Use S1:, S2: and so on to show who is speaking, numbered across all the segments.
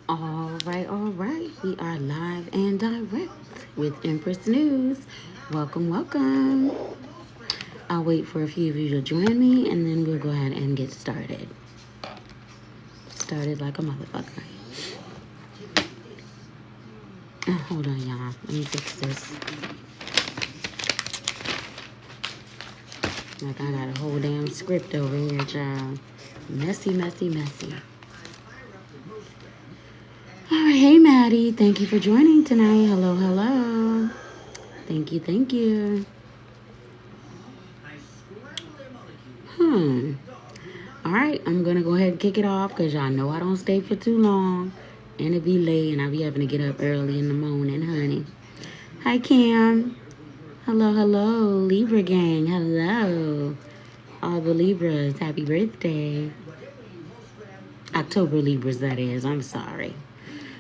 S1: All right. We are live and direct with Empress News. Welcome, welcome. I'll wait for a few of you to join me and then we'll go ahead and get started. Started like a motherfucker. Oh, hold on, y'all. Let me fix this. Like I got a whole damn script over here, child. Messy, messy, messy. All right, hey Maddie, thank you for joining tonight. Hello, hello. Thank you, thank you. All right, I'm gonna go ahead and kick it off because y'all know I don't stay for too long, and it be late, and I be having to get up early in the morning, honey. Hi, Cam. Hello, hello, Libra gang. Hello, all the Libras. Happy birthday. October Libras, that is. I'm sorry.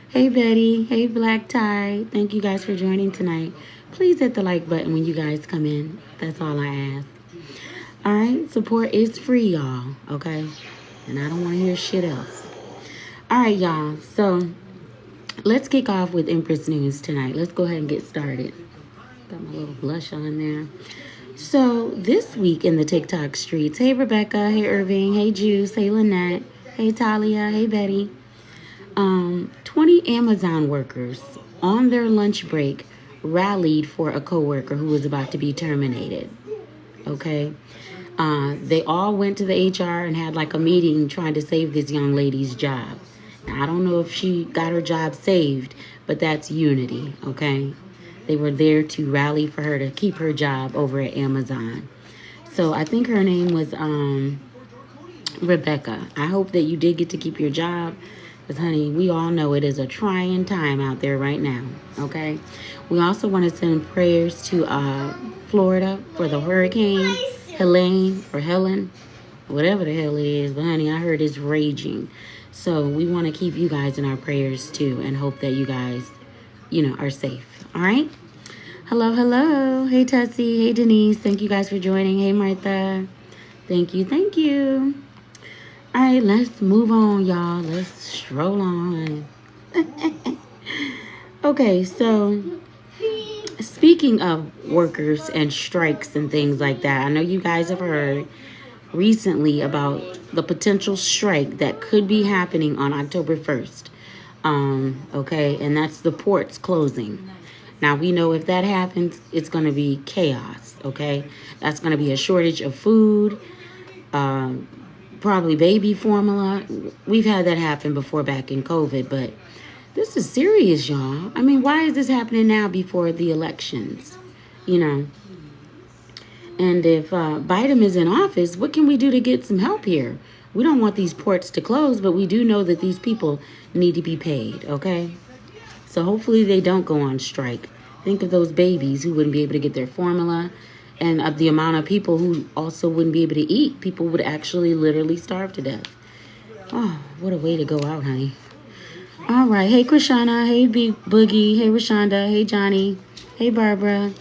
S1: Hey Betty, hey Black Tie. Thank you guys for joining tonight. Please hit the like button when you guys come in. That's all I ask. All right, support is free, y'all, okay? And I don't want to hear shit else. All right, y'all. So let's kick off with Empress News tonight. Let's go ahead and get started. Got my little blush on there. So this week in the TikTok streets, hey Rebecca, hey Irving, hey Juice, hey Lynette, hey Talia, hey Betty. 20 Amazon workers on their lunch break rallied for a coworker who was about to be terminated. Okay. They all went to the HR and had like a meeting trying to save this young lady's job. Now, I don't know if she got her job saved, but that's unity. Okay. They were there to rally for her to keep her job over at Amazon. So I think her name was Rebecca. I hope that you did get to keep your job. Because, honey, we all know it is a trying time out there right now, okay? We also want to send prayers to Florida for the hurricane, Helene, or Helen, whatever the hell it is. But, honey, I heard it's raging. So we want to keep you guys in our prayers, too, and hope that you guys, are safe, all right? Hello, hello. Hey, Tessie. Hey, Denise. Thank you guys for joining. Hey, Martha. Thank you, thank you. All right, let's move on, y'all. Let's stroll on. Okay, so speaking of workers and strikes and things like that, I know you guys have heard recently about the potential strike that could be happening on October 1st. Okay, and that's the ports closing. Now, we know if that happens, it's going to be chaos, okay? That's going to be a shortage of food, probably baby formula. We've had that happen before back in COVID, but this is serious, y'all. I mean, why is this happening now before the elections? And if Biden is in office, what can we do to get some help here? We don't want these ports to close, but we do know that these people need to be paid, okay? So hopefully they don't go on strike. Think of those babies who wouldn't be able to get their formula, and of the amount of people who also wouldn't be able to eat. People would actually literally starve to death. Oh, what a way to go out, honey. All right. Hey, Krishana. Hey, Boogie. Hey, Rashonda. Hey, Johnny. Hey, Barbara.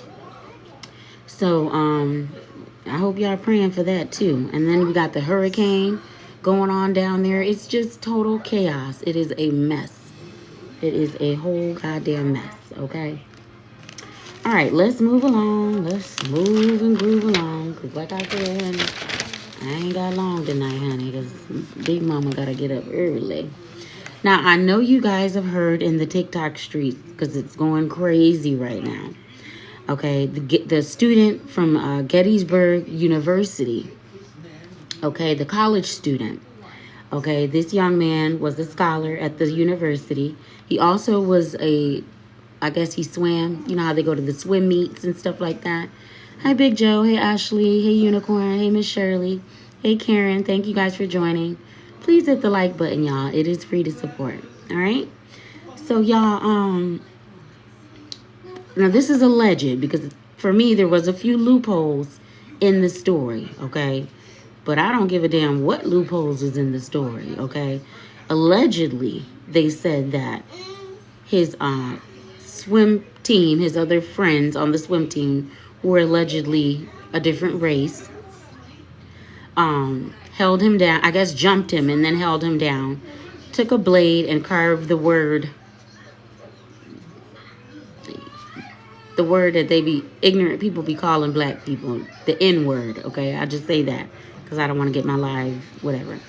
S1: So, I hope y'all are praying for that, too. And then we got the hurricane going on down there. It's just total chaos. It is a mess. It is a whole goddamn mess, okay? All right, let's move along. Let's move and groove along. Because like I said, honey, I ain't got long tonight, honey. Because Big Mama got to get up early. Now, I know you guys have heard in the TikTok streets because it's going crazy right now. Okay, the student from Gettysburg University. Okay, the college student. Okay, this young man was a scholar at the university. He also was I guess he swam. You know how they go to the swim meets and stuff like that. Hi, Big Joe. Hey, Ashley. Hey, Unicorn. Hey, Miss Shirley. Hey, Karen. Thank you guys for joining. Please hit the like button, y'all. It is free to support. All right? So, y'all, now this is alleged because for me, there was a few loopholes in the story, okay? But I don't give a damn what loopholes is in the story, okay? Allegedly, they said that his swim team, his other friends on the swim team, who were allegedly a different race, held him down, I guess jumped him and then held him down took a blade and carved the word that they be ignorant people be calling black people, the N word. Okay, I just say that because I don't want to get my live whatever.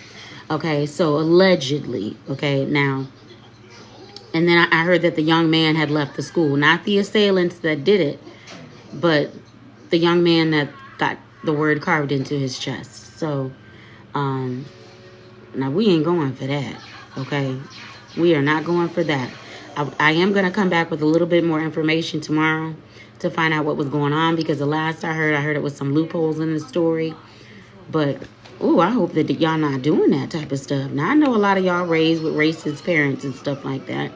S1: Okay, so allegedly, okay, now, and then I heard that the young man had left the school, not the assailants that did it, but the young man that got the word carved into his chest. So now we ain't going for that. Okay, we are not going for that. I am going to come back with a little bit more information tomorrow to find out what was going on, because the last I heard it was some loopholes in the story. But, I hope that y'all not doing that type of stuff. Now, I know a lot of y'all raised with racist parents and stuff like that,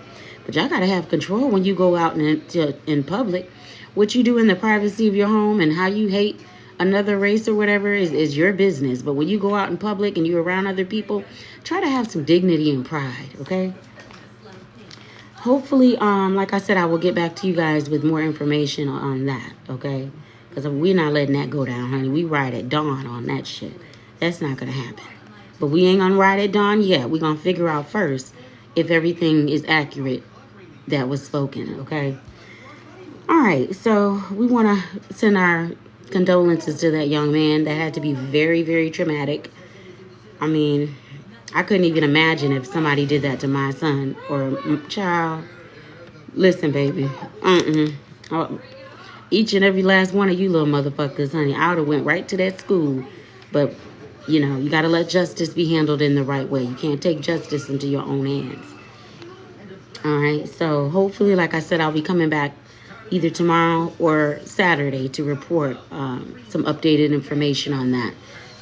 S1: but y'all got to have control when you go out in public. What you do in the privacy of your home and how you hate another race or whatever is your business. But when you go out in public and you're around other people, try to have some dignity and pride, okay? Hopefully, like I said, I will get back to you guys with more information on that, okay? Because we're not letting that go down, honey. We ride at dawn on that shit. That's not going to happen. But we ain't going to ride at dawn yet. We're going to figure out first if everything is accurate that was spoken, okay? All right, so we want to send our condolences to that young man. That had to be very, very traumatic. I mean, I couldn't even imagine if somebody did that to my son or child. Listen, baby. Each and every last one of you little motherfuckers, honey, I would have went right to that school. But, you got to let justice be handled in the right way. You can't take justice into your own hands. All right, so hopefully, like I said, I'll be coming back either tomorrow or Saturday to report some updated information on that.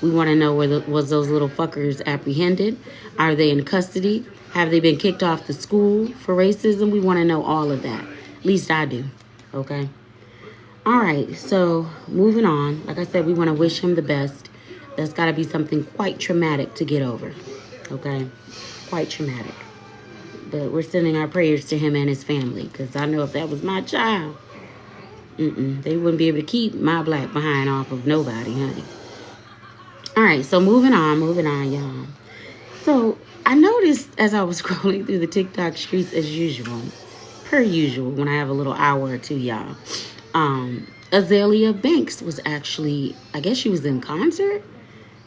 S1: We want to know was those little fuckers apprehended? Are they in custody? Have they been kicked off the school for racism? We want to know all of that. At least I do. Okay? All right. So, moving on. Like I said, we want to wish him the best. That's got to be something quite traumatic to get over. Okay? Quite traumatic. But we're sending our prayers to him and his family. Because I know if that was my child, they wouldn't be able to keep my black behind off of nobody, honey. All right, so moving on, y'all. So I noticed as I was scrolling through the TikTok streets as usual, per usual, when I have a little hour or two, y'all, Azealia Banks was actually, I guess she was in concert,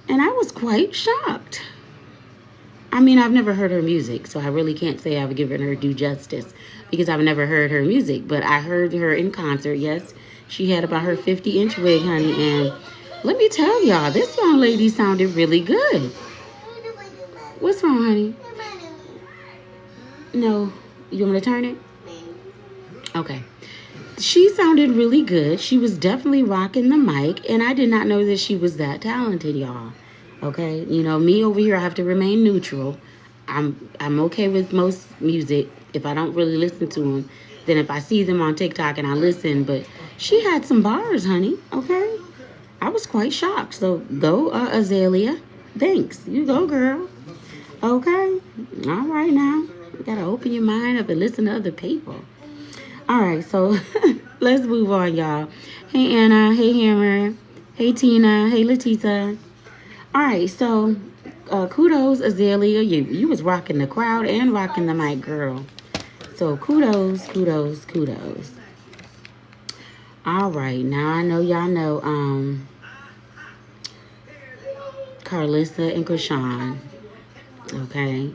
S1: and I was quite shocked. I mean, I've never heard her music, so I really can't say I've given her due justice because I've never heard her music, but I heard her in concert. Yes, she had about her 50-inch wig, honey, and let me tell y'all, this young lady sounded really good. What's wrong, honey? No. You want me to turn it? Okay. She sounded really good. She was definitely rocking the mic, and I did not know that she was that talented, y'all. Okay? Me over here, I have to remain neutral. I'm okay with most music if I don't really listen to them. Then if I see them on TikTok and I listen, but she had some bars, honey. Okay? I was quite shocked. So go, Azealia. Thanks. You go, girl. Okay. All right now. You got to open your mind up and listen to other people. All right. So let's move on, y'all. Hey, Anna. Hey, Hammer. Hey, Tina. Hey, Letita. All right. So kudos, Azealia. You was rocking the crowd and rocking the mic, girl. So kudos. All right. Now I know y'all know Karlissa and Krishan. Okay.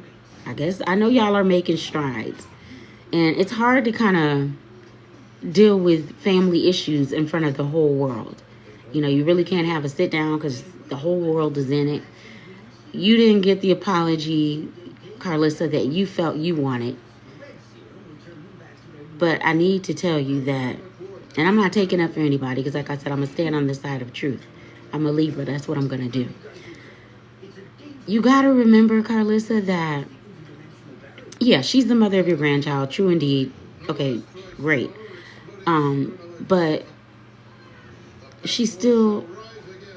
S1: I know y'all are making strides. And it's hard to kind of deal with family issues in front of the whole world. You really can't have a sit down because the whole world is in it. You didn't get the apology, Karlissa, that you felt you wanted. But I need to tell you that, and I'm not taking up for anybody because like I said, I'm going to stand on the side of truth. I'm a Libra. That's what I'm going to do. You got to remember, Karlissa, that, yeah, she's the mother of your grandchild. True indeed. Okay, great. But she's still,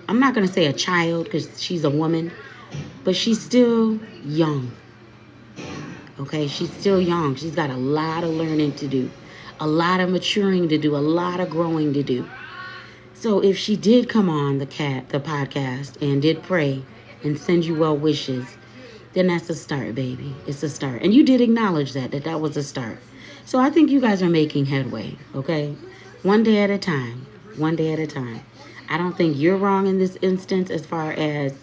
S1: I'm not going to say a child because she's a woman, but she's still young. Okay, she's still young. She's got a lot of learning to do, a lot of maturing to do, a lot of growing to do. So if she did come on the podcast and did pray and send you well wishes, then that's a start, baby. It's a start. And you did acknowledge that was a start. So I think you guys are making headway, okay? One day at a time. One day at a time. I don't think you're wrong in this instance as far as,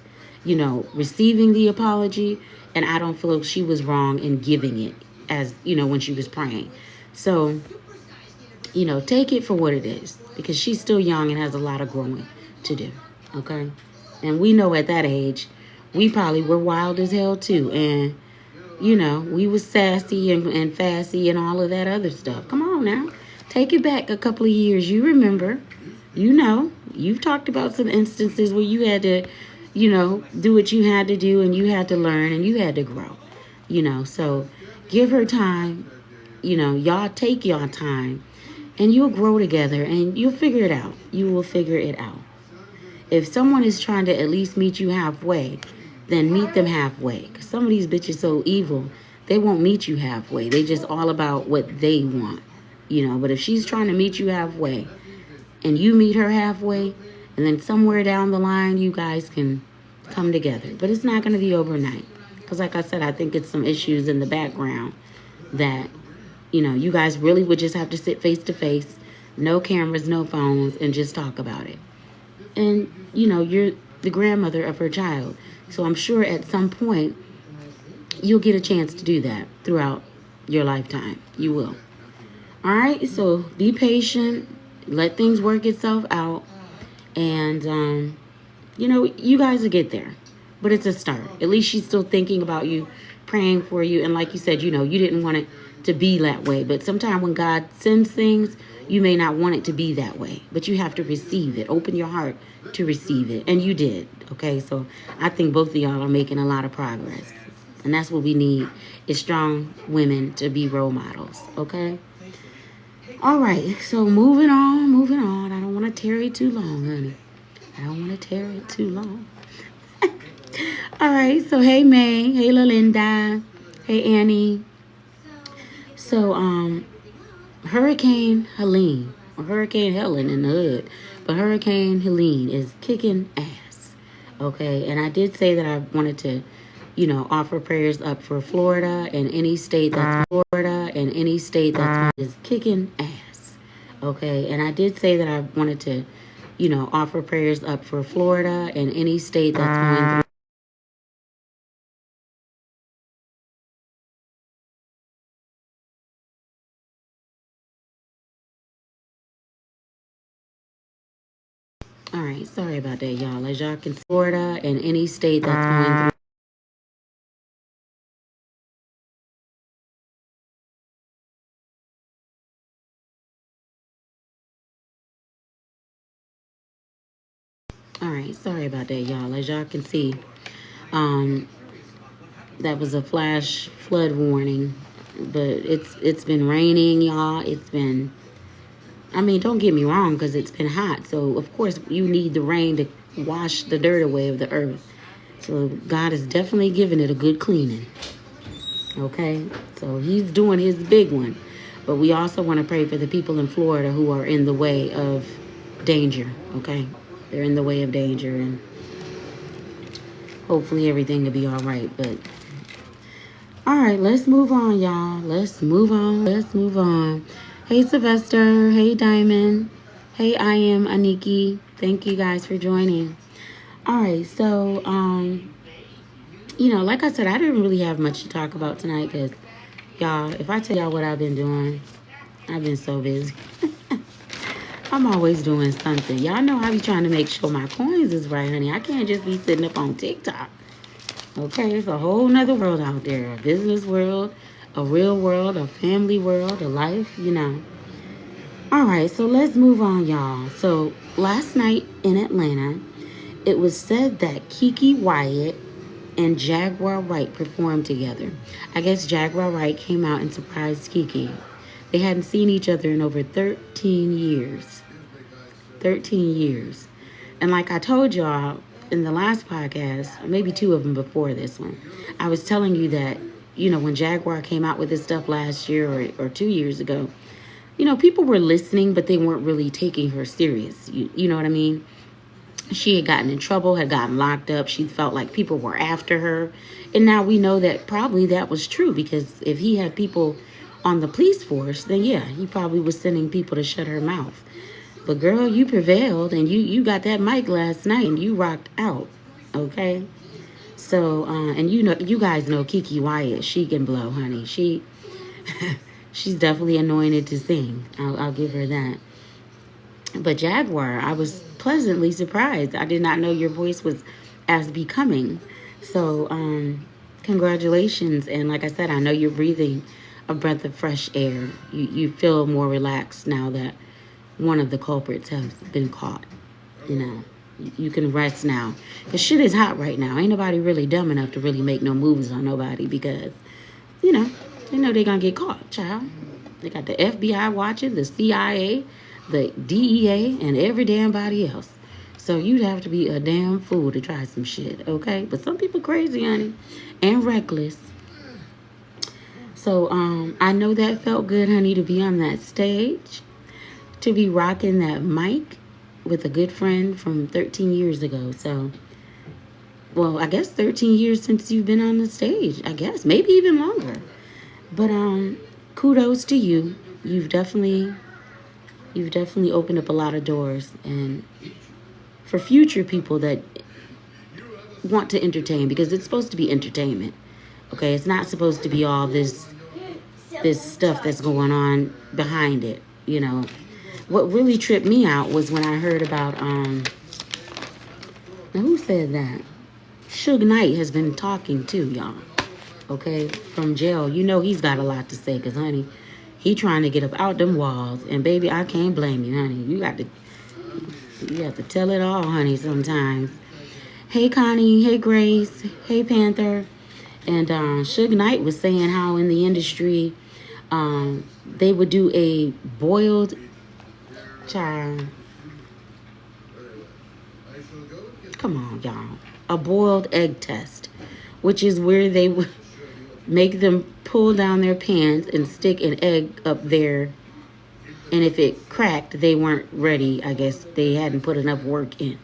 S1: receiving the apology. And I don't feel she was wrong in giving it as, when she was praying. So, take it for what it is. Because she's still young and has a lot of growing to do, okay? And we know at that age, we probably were wild as hell too. And, we was sassy and fassy and all of that other stuff. Come on now. Take it back a couple of years. You remember, you've talked about some instances where you had to, do what you had to do and you had to learn and you had to grow, So give her time, y'all take your time and you'll grow together and you'll figure it out. You will figure it out. If someone is trying to at least meet you halfway, then meet them halfway. Because some of these bitches so evil, they won't meet you halfway. They just all about what they want, But if she's trying to meet you halfway and you meet her halfway, and then somewhere down the line, you guys can come together. But it's not going to be overnight. Because like I said, I think it's some issues in the background that, you guys really would just have to sit face to face, no cameras, no phones, and just talk about it. And, you're the grandmother of her child. So I'm sure at some point you'll get a chance to do that throughout your lifetime. You will. All right. So be patient. Let things work itself out. And, you guys will get there. But it's a start. At least she's still thinking about you, praying for you. And like you said, you didn't want it to be that way. But sometimes when God sends things, you may not want it to be that way, but you have to receive it. Open your heart to receive it. And you did. Okay. So I think both of y'all are making a lot of progress. And that's what we need, is strong women to be role models. Okay. All right. So moving on. I don't want to tarry too long, honey. I don't want to tarry too long. All right. So, hey, May. Hey, Lalinda. Hey, Annie. So, Hurricane Helene, or Hurricane Helen in the hood, but Hurricane Helene is kicking ass, okay? And I did say that I wanted to, offer prayers up for Florida and any state that's is kicking ass, okay? And I did say that I wanted to, offer prayers up for Florida and any state that's going through. All right, sorry about that, y'all. As y'all can see, Florida and any state that's going through. All right, sorry about that, y'all. As y'all can see, that was a flash flood warning, but it's been raining, y'all. It's been, don't get me wrong, because it's been hot. So of course you need the rain to wash the dirt away of the earth. So God is definitely giving it a good cleaning. Okay, so he's doing his big one. But we also want to pray for the people in Florida who are in the way of danger. Okay, they're in the way of danger, and hopefully everything will be all right. But all right, let's move on, y'all. Let's move on. Hey, Sylvester. Hey, Diamond. Hey, I am Aniki. Thank you guys for joining. All right, so, like I said, I didn't really have much to talk about tonight because, y'all, if I tell y'all what I've been doing, I've been so busy. I'm always doing something. Y'all know I be trying to make sure my coins is right, honey. I can't just be sitting up on TikTok. Okay, it's a whole nother world out there. A business world, a real world, a family world, a life, All right, so let's move on, y'all. So last night in Atlanta, it was said that Kiki Wyatt and Jaguar Wright performed together. I guess Jaguar Wright came out and surprised Kiki. They hadn't seen each other in over 13 years. 13 years. And like I told y'all in the last podcast, maybe two of them before this one, I was telling you that, when Jaguar came out with this stuff last year or 2 years ago, people were listening, but they weren't really taking her serious. You know what I mean? She had gotten in trouble, had gotten locked up. She felt like people were after her. And now we know that probably that was true, because if he had people on the police force, then yeah, he probably was sending people to shut her mouth. But girl, you prevailed, and you got that mic last night and you rocked out. Okay? So, and you guys know Kiki Wyatt. She can blow, honey. She's definitely anointed to sing. I'll give her that. But Jaguar, I was pleasantly surprised. I did not know your voice was as becoming. So, congratulations. And like I said, I know you're breathing a breath of fresh air. You feel more relaxed now that one of the culprits has been caught. You know, you can rest now. Because shit is hot right now. Ain't nobody really dumb enough to really make no moves on nobody, because, they know they're going to get caught, child. They got the FBI watching, the CIA, the DEA, and every damn body else. So you'd have to be a damn fool to try some shit, okay? But some people crazy, honey, and reckless. So I know that felt good, honey, to be on that stage, to be rocking that mic with a good friend from 13 years ago. So, well, I guess 13 years since you've been on the stage, I guess, maybe even longer. But kudos to you. You've definitely opened up a lot of doors, and for future people that want to entertain, because it's supposed to be entertainment. Okay, it's not supposed to be all this stuff that's going on behind it, What really tripped me out was when I heard about now who said that? Suge Knight has been talking too, y'all. Okay, from jail. He's got a lot to say, because honey, he trying to get up out them walls, and baby, I can't blame you, honey. You have to tell it all, honey, sometimes. Hey Connie, hey Grace, hey Panther. And Suge Knight was saying how in the industry they would do a boiled child. Come on, y'all. A boiled egg test, which is where they would make them pull down their pants and stick an egg up there. And if it cracked, they weren't ready. I guess they hadn't put enough work in.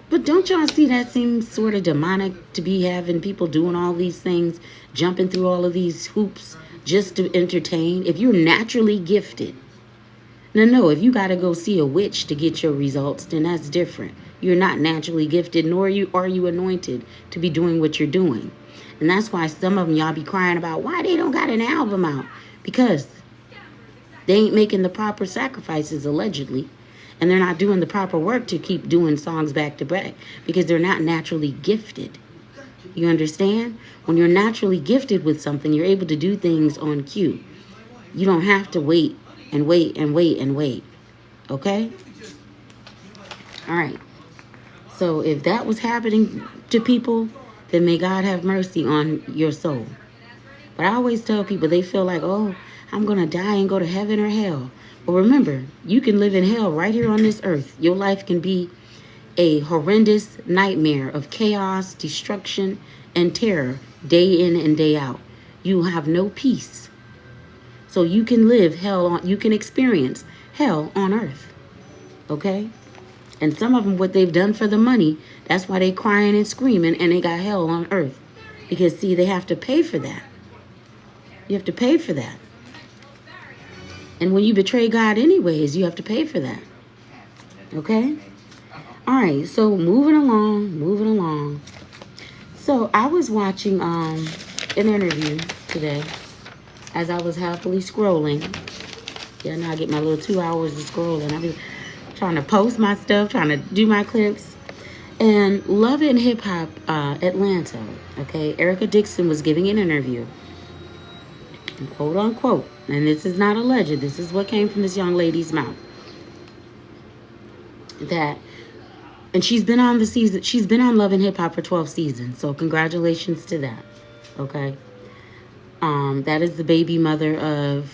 S1: But don't y'all see that seems sort of demonic, to be having people doing all these things, jumping through all of these hoops just to entertain? If you're naturally gifted. No, if you got to go see a witch to get your results, then that's different. You're not naturally gifted, nor are you anointed to be doing what you're doing. And that's why some of them y'all be crying about why they don't got an album out. Because they ain't making the proper sacrifices, allegedly. And they're not doing the proper work to keep doing songs back to back, because they're not naturally gifted. You understand? When you're naturally gifted with something, you're able to do things on cue. You don't have to wait and wait and wait and wait. Okay? All right. So if that was happening to people, then may God have mercy on your soul. But I always tell people, they feel like, oh, I'm going to die and go to heaven or hell. But remember, you can live in hell right here on this earth. Your life can be a horrendous nightmare of chaos, destruction, and terror day in and day out. You have no peace. So you can live you can experience hell on earth. Okay? And some of them, what they've done for the money, that's why they crying and screaming, and they got hell on earth. Because, see, they have to pay for that. You have to pay for that. And when you betray God anyways, you have to pay for that. Okay? All right, so moving along. So I was watching an interview today as I was happily scrolling. Yeah, now I get my little 2 hours of scrolling. I've been trying to post my stuff, trying to do my clips. And Love and Hip Hop Atlanta, okay? Erica Dixon was giving an interview, quote unquote, and this is not alleged, this is what came from this young lady's mouth, and she's been on Love and Hip Hop for 12 seasons, so congratulations to that, okay? That is the baby mother of,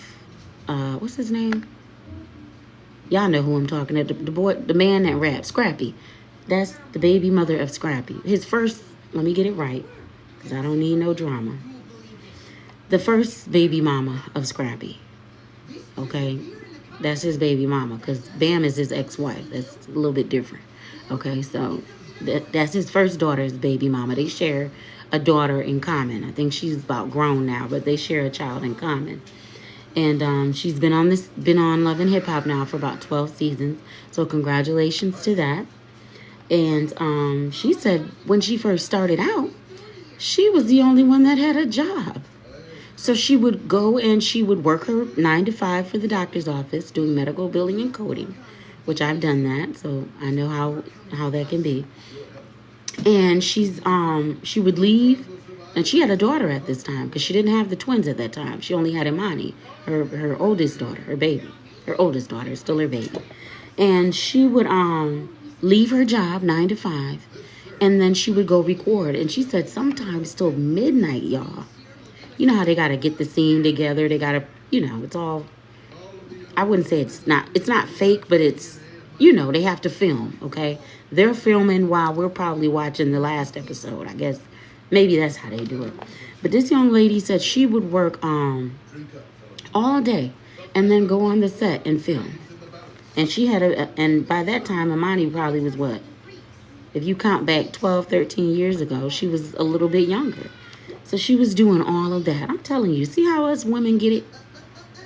S1: what's his name? Y'all know who I'm talking about, the boy, the man that raps, Scrappy. That's the baby mother of Scrappy. His first, let me get it right, because I don't need no drama. The first baby mama of Scrappy, okay? That's his baby mama, because Bam is his ex-wife. That's a little bit different. Okay, so that's his first daughter's baby mama. They share a daughter in common. I think she's about grown now, but they share a child in common. And she's been on Love and Hip Hop now for about 12 seasons. So congratulations to that. And she said when she first started out, she was the only one that had a job. So she would go and she would work her 9 to 5 for the doctor's office doing medical billing and coding, which I've done that, so I know how that can be. And she would leave, and she had a daughter at this time because she didn't have the twins at that time. She only had Imani, her oldest daughter, her baby. Her oldest daughter is still her baby. And she would leave her job 9 to 5, and then she would go record. And she said sometimes till midnight, y'all. You know how they got to get the scene together. They got to, it's all, I wouldn't say it's not fake, but it's, they have to film, okay? They're filming while we're probably watching the last episode. I guess maybe that's how they do it. But this young lady said she would work all day and then go on the set and film. And she had and by that time, Imani probably was what? If you count back 12, 13 years ago, she was a little bit younger. So she was doing all of that. I'm telling you, see how us women get it?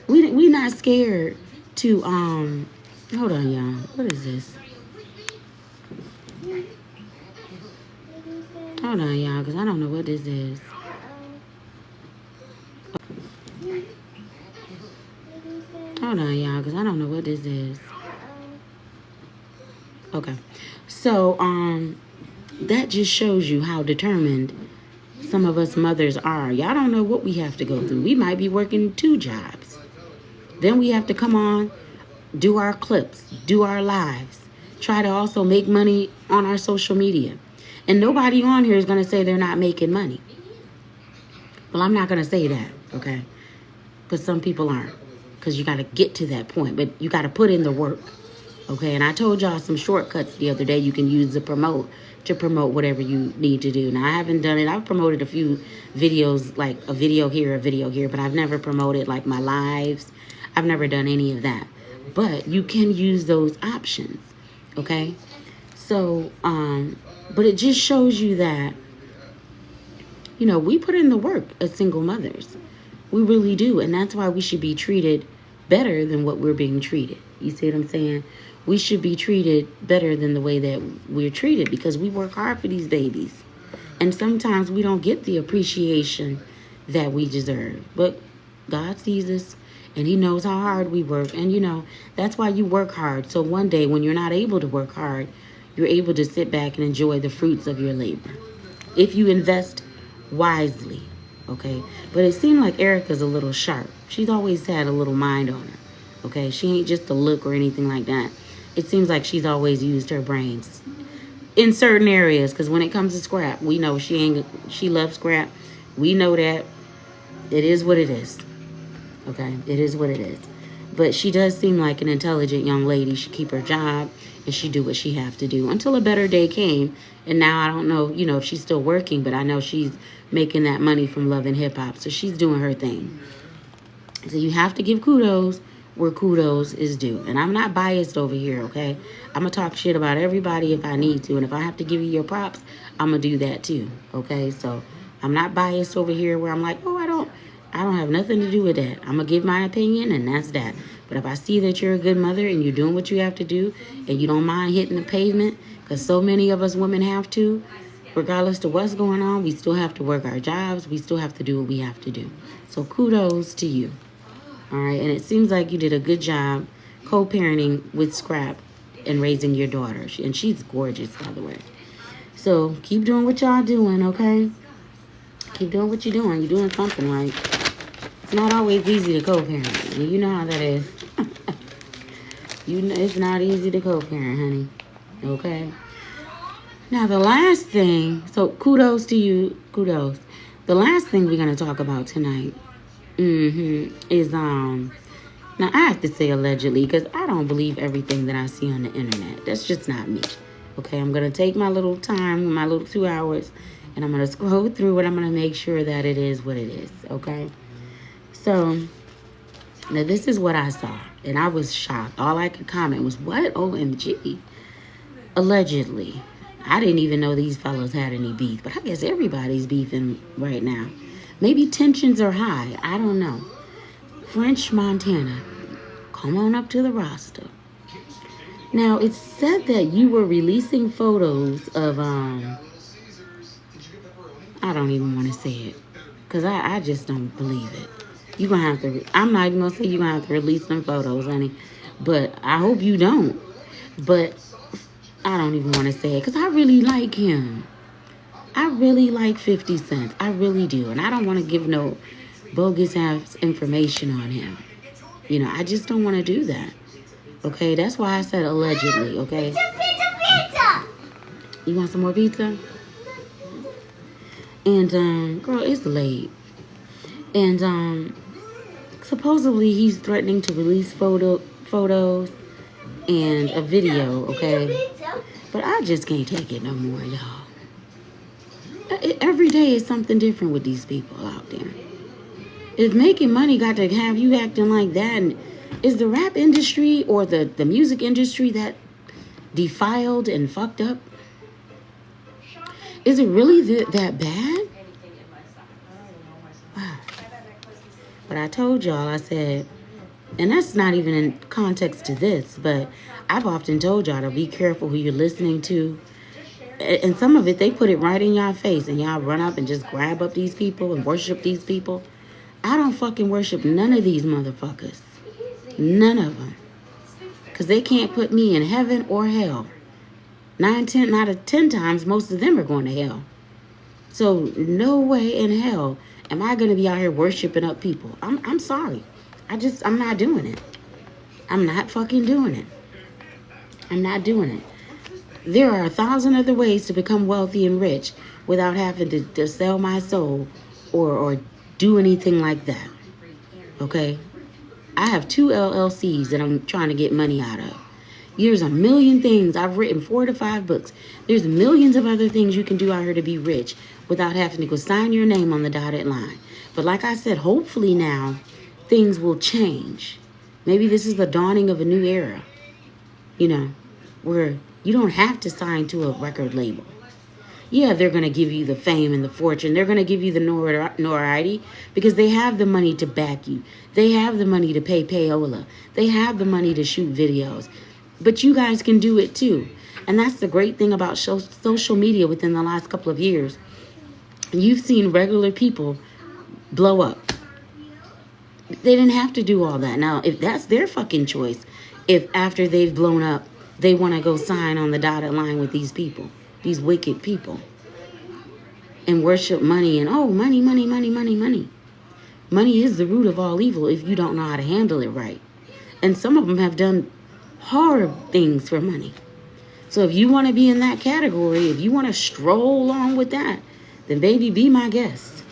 S1: We not scared to, hold on, y'all. What is this? Hold on, y'all, because I don't know what this is. Hold on, y'all, because I don't know what this is. Okay. So, that just shows you how determined some of us mothers are. Y'all don't know what we have to go through. We might be working 2 jobs. Then we have to come on, do our clips, do our lives, try to also make money on our social media. And nobody on here is going to say they're not making money. Well, I'm not going to say that, okay? Because some people aren't. Because you got to get to that point. But you got to put in the work, okay? And I told y'all some shortcuts the other day you can use to promote whatever you need to do. Now, I haven't done it. I've promoted a few videos, like a video here, but I've never promoted like my lives. I've never done any of that. But you can use those options, okay? So, but it just shows you that, we put in the work as single mothers. We really do. And that's why we should be treated better than what we're being treated. You see what I'm saying? We should be treated better than the way that we're treated because we work hard for these babies. And sometimes we don't get the appreciation that we deserve. But God sees us and he knows how hard we work. And, that's why you work hard. So one day when you're not able to work hard, you're able to sit back and enjoy the fruits of your labor. If you invest wisely, okay? But it seemed like Erica's a little sharp. She's always had a little mind on her, okay? She ain't just a look or anything like that. It seems like she's always used her brains in certain areas. Because when it comes to scrap, we know she loves scrap. We know that. It is what it is. Okay? It is what it is. But she does seem like an intelligent young lady. She keep her job and she do what she have to do until a better day came. And now I don't know, if she's still working, but I know she's making that money from Love and Hip Hop. So she's doing her thing. So you have to give kudos where kudos is due. And I'm not biased over here, okay? I'm going to talk shit about everybody if I need to. And if I have to give you your props, I'm going to do that too, okay? So I'm not biased over here where I'm like, oh, I don't have nothing to do with that. I'm going to give my opinion and that's that. But if I see that you're a good mother and you're doing what you have to do and you don't mind hitting the pavement, because so many of us women have to, regardless of what's going on, we still have to work our jobs. We still have to do what we have to do. So kudos to you. All right, and it seems like you did a good job co-parenting with Scrap and raising your daughter. And she's gorgeous, by the way. So keep doing what y'all doing, okay? Keep doing what you're doing. You're doing something right. It's not always easy to co-parent. You know how that is. It's not easy to co-parent, honey. Okay? Now, the last thing, so kudos to you. Kudos. The last thing we're going to talk about tonight is, now I have to say allegedly because I don't believe everything that I see on the internet. That's just not me. Okay, I'm going to take my little time, my little 2 hours, and I'm going to scroll through it. I'm going to make sure that it is what it is, okay? So, now this is what I saw. And I was shocked. All I could comment was, what? OMG. Allegedly. I didn't even know these fellas had any beef. But I guess everybody's beefing right now. Maybe tensions are high. I don't know. French Montana, come on up to the roster. Now, it's said that you were releasing photos of, I don't even want to say it. Because I just don't believe it. You're going to have to, I'm not even going to say you're going to have to release them photos, honey. But I hope you don't. But I don't even want to say it because I really like him. I really like 50 Cent. I really do. And I don't want to give no bogus ass information on him. You know, I just don't want to do that. Okay? That's why I said allegedly, okay? Pizza! You want some more pizza? And, girl, it's late. And, supposedly he's threatening to release photos and a video, okay? But I just can't take it no more, y'all. Every day is something different with these people out there. If making money got to have you acting like that, and is the rap industry or the music industry that defiled and fucked up? Is it really that bad? Wow. But I told y'all, I said, and that's not even in context to this, but I've often told y'all to be careful who you're listening to. And some of it, they put it right in y'all face, and y'all run up and just grab up these people and worship these people. I don't fucking worship none of these motherfuckers. None of them. Because they can't put me in heaven or hell. 9 out of 10 times, most of them are going to hell. So no way in hell am I going to be out here worshiping up people. I'm sorry. I'm not doing it. I'm not fucking doing it. I'm not doing it. There are 1,000 other ways to become wealthy and rich without having to sell my soul or do anything like that. Okay? I have 2 LLCs that I'm trying to get money out of. There's a million things. I've written 4 to 5 books. There's millions of other things you can do out here to be rich without having to go sign your name on the dotted line. But like I said, hopefully now things will change. Maybe this is the dawning of a new era. You know, where you don't have to sign to a record label. Yeah, they're going to give you the fame and the fortune. They're going to give you the notoriety because they have the money to back you. They have the money to pay payola. They have the money to shoot videos. But you guys can do it too. And that's the great thing about social media within the last couple of years. You've seen regular people blow up. They didn't have to do all that. Now, if that's their fucking choice, if after they've blown up, they want to go sign on the dotted line with these people, these wicked people, and worship money and, oh, money, money, money, money, money. Money is the root of all evil if you don't know how to handle it right. And some of them have done horrible things for money. So if you want to be in that category, if you want to stroll along with that, then baby, be my guest.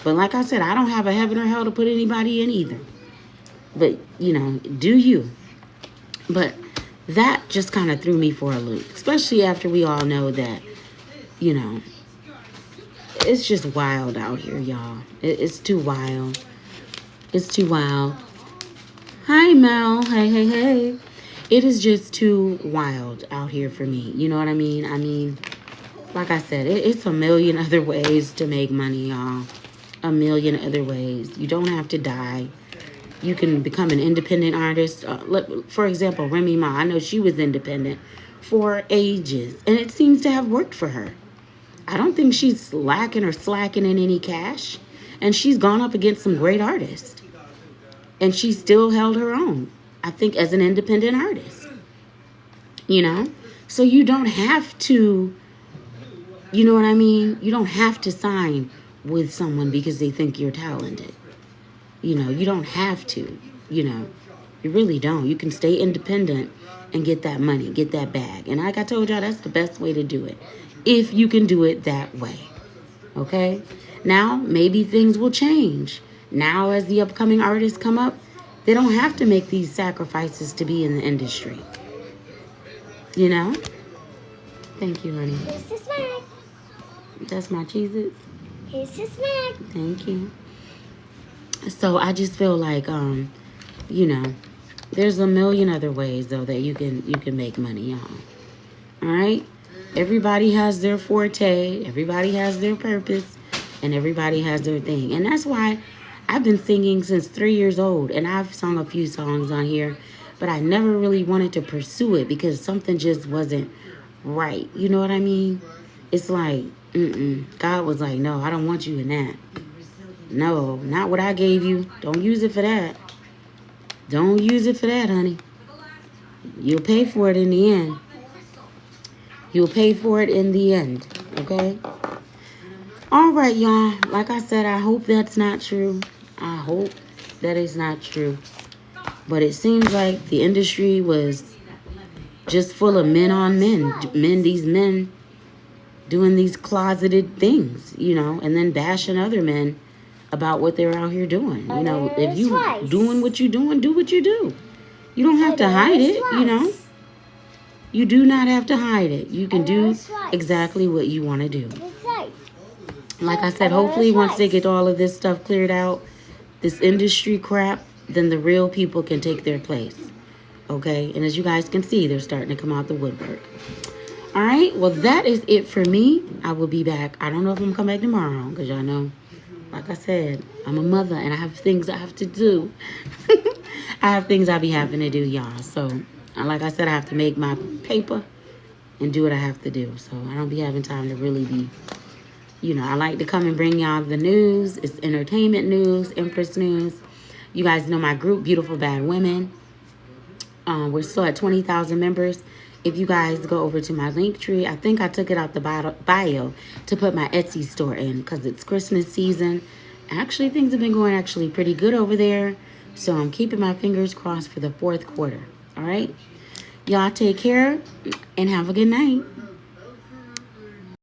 S1: But like I said, I don't have a heaven or hell to put anybody in either. But, you know, do you. But that just kind of threw me for a loop, especially after we all know that, you know, it's just wild out here, y'all. It's too wild. It's too wild. Hi, Mel. Hey, hey, hey. It is just too wild out here for me. You know what I mean? I mean, like I said, it's a million other ways to make money, y'all. A million other ways. You don't have to die. You can become an independent artist. For example, Remy Ma. I know she was independent for ages, and it seems to have worked for her. I don't think she's lacking or slacking in any cash, and she's gone up against some great artists, and she still held her own, I think, as an independent artist. You know? So you don't have to, you know what I mean? You don't have to sign with someone because they think you're talented. You know, you don't have to, you know, you really don't. You can stay independent and get that money, get that bag. And like I told y'all, that's the best way to do it. If you can do it that way. Okay? Now, maybe things will change. Now, as the upcoming artists come up, they don't have to make these sacrifices to be in the industry. You know? Thank you, honey.
S2: Here's the snack.
S1: That's my Cheez-Its.
S2: Here's the snack.
S1: Thank you. So I just feel like, you know, There's a million other ways though that you can make money, y'all. All right? Everybody has their forte, everybody has their purpose, and everybody has their thing. And that's why I've been singing since 3 years old, and I've sung a few songs on here, but I never really wanted to pursue it because something just wasn't right. You know what I mean? It's like, God was like, no, I don't want you in that. No, not what I gave you. Don't use it for that. Don't use it for that, honey. You'll pay for it in the end. You'll pay for it in the end, okay? All right, y'all. Like I said, I hope that's not true. I hope that is not true. But it seems like the industry was just full of men on men. These men doing these closeted things, you know, and then bashing other men about what they're out here doing. You know, if you doing what you're doing, do what you do. You don't have to hide it, you know. You do not have to hide it. You can do exactly what you want to do. Like I said, hopefully once they get all of this stuff cleared out, this industry crap, then the real people can take their place. Okay? And as you guys can see, they're starting to come out the woodwork. All right? Well, that is it for me. I will be back. I don't know if I'm going to come back tomorrow because y'all know, like I said, I'm a mother and I have things I have to do. I have things I be having to do, y'all. So, like I said, I have to make my paper and do what I have to do. So, I don't be having time to really be, you know, I like to come and bring y'all the news. It's entertainment news, Empress news. You guys know my group, Beautiful Bad Women. We're still at 20,000 members. If you guys go over to my link tree, I think I took it out the bio to put my Etsy store in because it's Christmas season. Actually, things have been going actually pretty good over there. So I'm keeping my fingers crossed for the fourth quarter. All right? Y'all take care and have a good night.